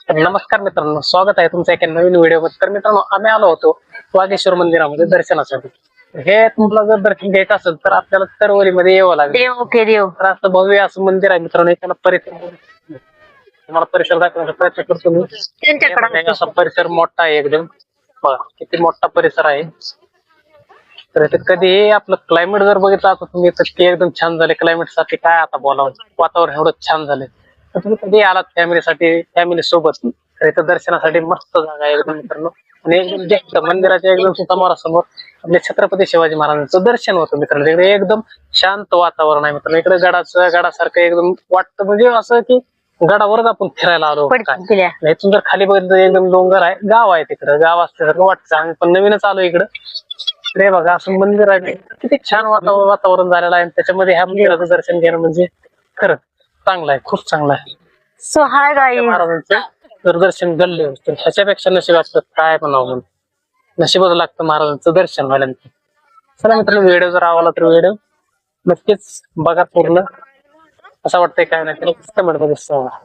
नमस्कार मित्रांनो, स्वागत आहे तुमच्या एका नवीन व्हिडिओ मध्ये. तर मित्रांनो, आम्ही आलो होतो वागेश्वर मंदिरामध्ये दर्शनासाठी. हे तुम्हाला जर दर्शन घ्यायचं असेल तर आपल्याला तरवलीमध्ये यावं लागेल. देव तर असं भव्य असं मंदिर आहे मित्रांनो. त्याला परिसर तुम्हाला परिसर दाखवण्याचा प्रयत्न करतो मी. त्यांच्याकडे असा परिसर मोठा आहे एकदम. बघा किती मोठा परिसर आहे. तर इथे कधीही आपलं क्लायमेट जर बघितलं आता तुम्ही तर ते एकदम छान झाले. क्लायमेट साठी काय आता बोलावं, वातावरण एवढं छान झालंय. तर तुम्ही कधी आलात फॅमिलीसाठी, फॅमिली सोबत, तर इथं दर्शनासाठी मस्त जागा आहे एकदम मित्रांनो. आणि एकदम जास्त मंदिराच्या एकदम समोरासमोर आपले छत्रपती शिवाजी महाराजांचं दर्शन होतं मित्रांनो. इकडे एकदम शांत वातावरण आहे मित्रांनो. इकडे गडासारखं एकदम वाटतं, म्हणजे असं की गडावरच आपण फिरायला आलो काय. इथून जर खाली बघितलं तर एकदम डोंगर आहे, गाव आहे तिकडं, गाव असल्यासारखं वाटतं. आम्ही पण नवीनच आलो इकडं. रे बघा असं मंदिर आहे, किती छान वातावरण झालेलं आहे. त्याच्यामध्ये ह्या मंदिराचं दर्शन घेणं म्हणजे खरंच चांगलं आहे, खूप चांगलं आहे. सो हाय गाईज, महाराजांचं जर दर्शन घडलं तर ह्याच्यापेक्षा नशीब असतं काय म्हणावं. म्हणून नशीबच लागतं महाराजांचं दर्शन झाल्यानंतर. चला मित्रांनो, व्हिडिओ जर आवडला तर व्हिडिओ नक्कीच बघा पूर्ण. असं वाटतंय काय नाही, कमेंट मध्ये सांगा.